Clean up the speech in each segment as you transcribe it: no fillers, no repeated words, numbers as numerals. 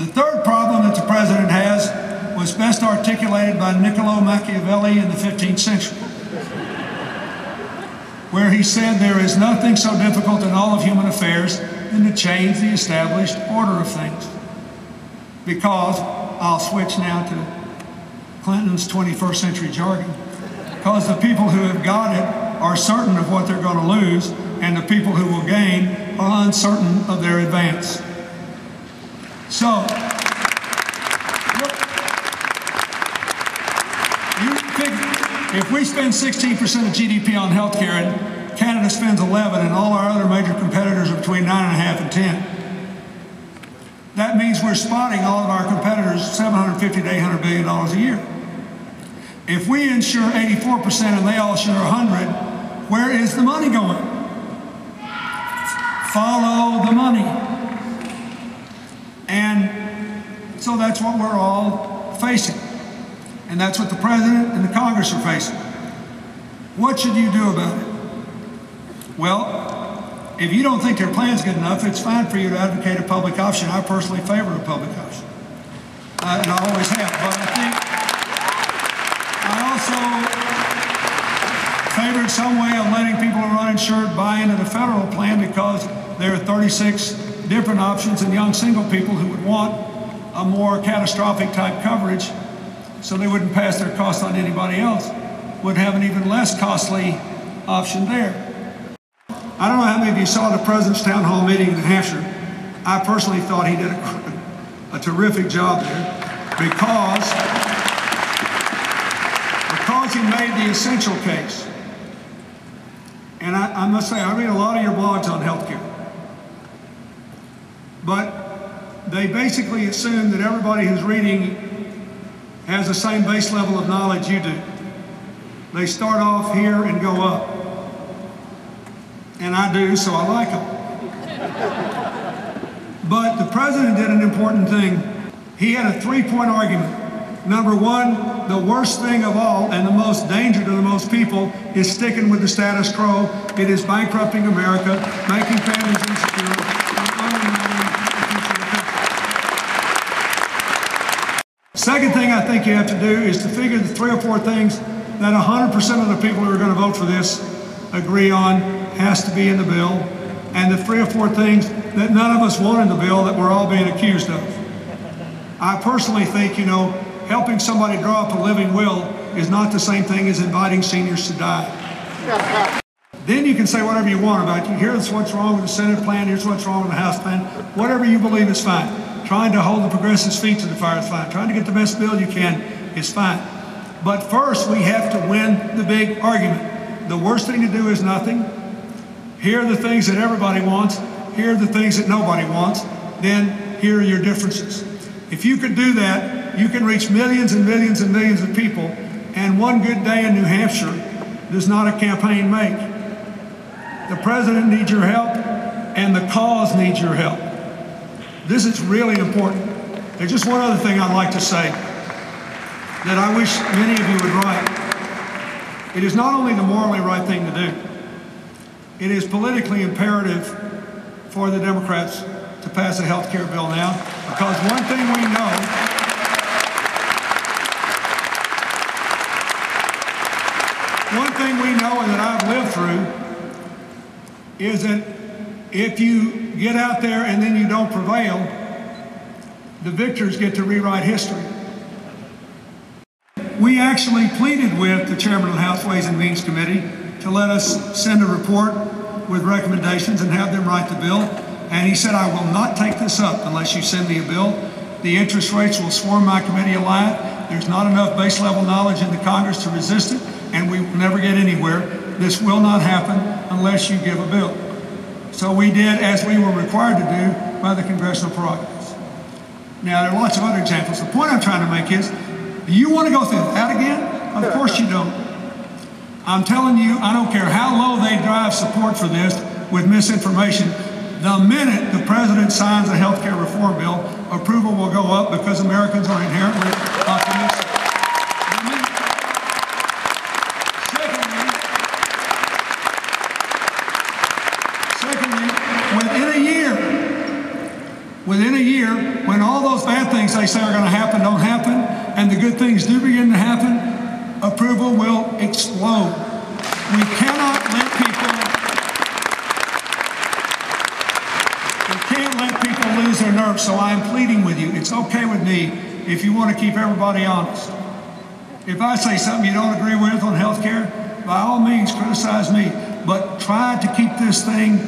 The third problem that the president has was best articulated by Niccolo Machiavelli in the 15th century, where he said there is nothing so difficult in all of human affairs than to change the established order of things. Because, I'll switch now to Clinton's 21st century jargon, because the people who have got it are certain of what they're going to lose, and the people who will gain are uncertain of their advance. So, you figure, if we spend 16% of GDP on healthcare and Canada spends 11 and all our other major competitors are between 9.5 and 10, that means we're spotting all of our competitors $750 to $800 billion a year. If we insure 84% and they all insure 100, where is the money going? Follow the money. And so that's what we're all facing. And that's what the President and the Congress are facing. What should you do about it? Well, if you don't think their plan's good enough, it's fine for you to advocate a public option. I personally favor a public option. And I always have. But I think I also favored some way of letting people who are uninsured buy into the federal plan, because there are 36 different options, and young single people who would want a more catastrophic type coverage so they wouldn't pass their cost on anybody else would have an even less costly option there. I don't know how many of you saw the President's town hall meeting in New Hampshire. I personally thought he did a terrific job there because he made the essential case. And I must say, I read a lot of your blogs on healthcare. But they basically assume that everybody who's reading has the same base level of knowledge you do. They start off here and go up. And I do, so I like them. But the President did an important thing. He had a three-point argument. Number one, the worst thing of all and the most danger to the most people is sticking with the status quo. It is bankrupting America, making families insecure, and undermining the future of the country. Second thing I think you have to do is to figure the 3 or 4 things that 100% of the people who are going to vote for this agree on has to be in the bill, and the 3 or 4 things that none of us want in the bill that we're all being accused of. I personally think, helping somebody draw up a living will is not the same thing as inviting seniors to die. Then you can say whatever you want about it. Here's what's wrong with the Senate plan, here's what's wrong with the House plan. Whatever you believe is fine. Trying to hold the progressives' feet to the fire is fine. Trying to get the best bill you can is fine. But first, we have to win the big argument. The worst thing to do is nothing. Here are the things that everybody wants. Here are the things that nobody wants. Then here are your differences. If you could do that, you can reach millions and millions and millions of people, and one good day in New Hampshire does not a campaign make. The President needs your help, and the cause needs your help. This is really important. There's just one other thing I'd like to say that I wish many of you would write. It is not only the morally right thing to do, it is politically imperative for the Democrats to pass a health care bill now, because one thing we know and that I've lived through is that if you get out there and then you don't prevail, the victors get to rewrite history. We actually pleaded with the chairman of the House Ways and Means Committee to let us send a report with recommendations and have them write the bill. And he said, I will not take this up unless you send me a bill. The interest rates will swarm my committee alive. There's not enough base level knowledge in the Congress to resist it, and we will never get anywhere. This will not happen unless you give a bill. So we did as we were required to do by the congressional prerogatives. Now, there are lots of other examples. The point I'm trying to make is, do you want to go through that again? Of course you don't. I'm telling you, I don't care how low they drive support for this with misinformation. The minute the president signs a health care reform bill, approval will go up because Americans are inherently optimistic. Secondly, within a year, Within a year, when all those bad things they say are going to happen don't happen, and the good things do begin to happen, approval will explode. We cannot let people lose their nerve, so I am pleading with you. It's okay with me if you want to keep everybody honest. If I say something you don't agree with on health care, by all means criticize me, but try to keep this thing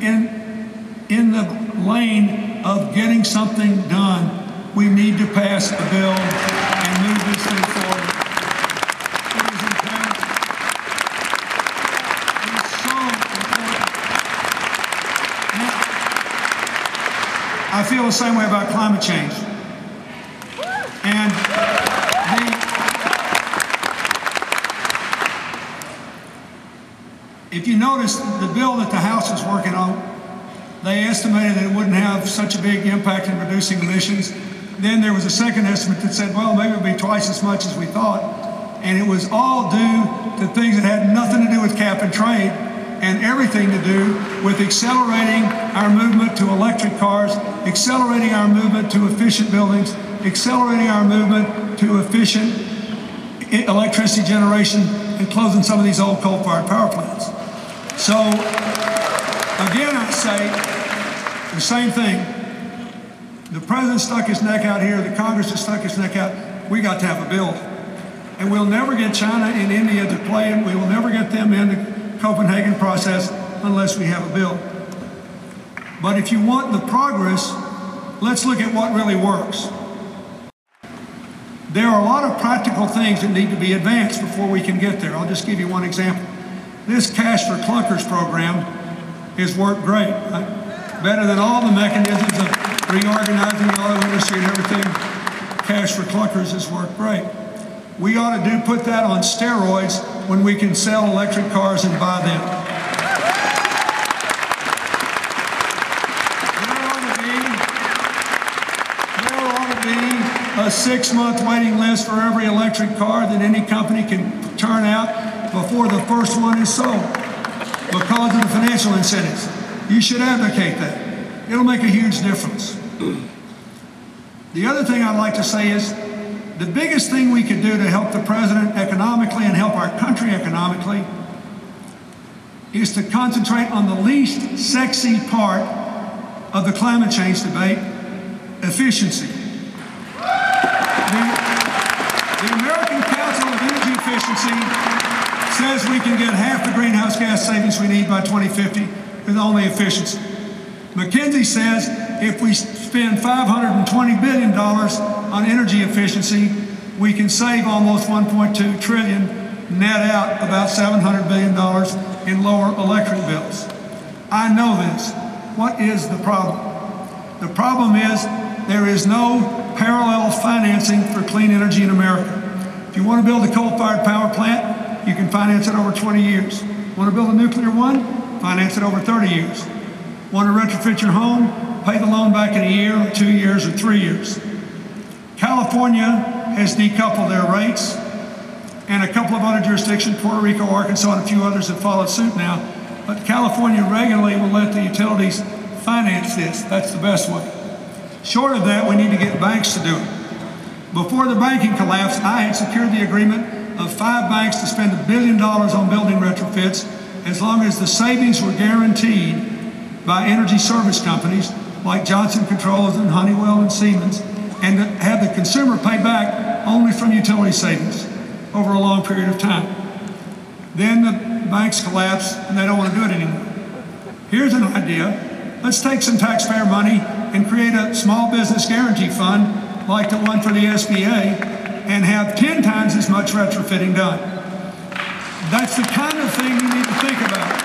in the lane of getting something done. We need to pass a bill and move this thing forward. It is imperative. It is so important. Now, I feel the same way about climate change. And if you notice, the bill that the House is working on, they estimated that it wouldn't have such a big impact in reducing emissions. Then there was a second estimate that said, well, maybe it would be twice as much as we thought. And it was all due to things that had nothing to do with cap and trade and everything to do with accelerating our movement to electric cars, accelerating our movement to efficient buildings, accelerating our movement to efficient electricity generation, and closing some of these old coal-fired power plants. So, again, I say the same thing. The president stuck his neck out here, the Congress has stuck its neck out. We got to have a bill. And we'll never get China and India to play it. We will never get them in the Copenhagen process unless we have a bill. But if you want the progress, let's look at what really works. There are a lot of practical things that need to be advanced before we can get there. I'll just give you one example. This Cash for Clunkers program has worked great, right? Better than all the mechanisms of reorganizing the oil industry and everything. Cash for Clunkers has worked great. We ought to put that on steroids when we can sell electric cars and buy them. There ought to be a 6-month waiting list for every electric car that any company can turn out before the first one is sold because of the financial incentives. You should advocate that. It'll make a huge difference. The other thing I'd like to say is the biggest thing we could do to help the president economically and help our country economically is to concentrate on the least sexy part of the climate change debate, efficiency. The American Council of Energy Efficiency says we can get half the greenhouse gas savings we need by 2050 with only efficiency. McKinsey says if we spend $520 billion on energy efficiency, we can save almost $1.2 trillion, net out about $700 billion in lower electric bills. I know this. What is the problem? The problem is there is no parallel financing for clean energy in America. If you want to build a coal-fired power plant, you can finance it over 20 years. Want to build a nuclear one? Finance it over 30 years. Want to retrofit your home? Pay the loan back in a year, or 2 years, or 3 years. California has decoupled their rates, and a couple of other jurisdictions, Puerto Rico, Arkansas, and a few others have followed suit now. But California regularly will let the utilities finance this. That's the best way. Short of that, we need to get banks to do it. Before the banking collapse, I had secured the agreement of 5 banks to spend $1 billion on building retrofits as long as the savings were guaranteed by energy service companies like Johnson Controls and Honeywell and Siemens, and to have the consumer pay back only from utility savings over a long period of time. Then the banks collapse and they don't want to do it anymore. Here's an idea. Let's take some taxpayer money and create a small business guarantee fund like the one for the SBA and have 10 times as much retrofitting done. That's the kind of thing you need to think about.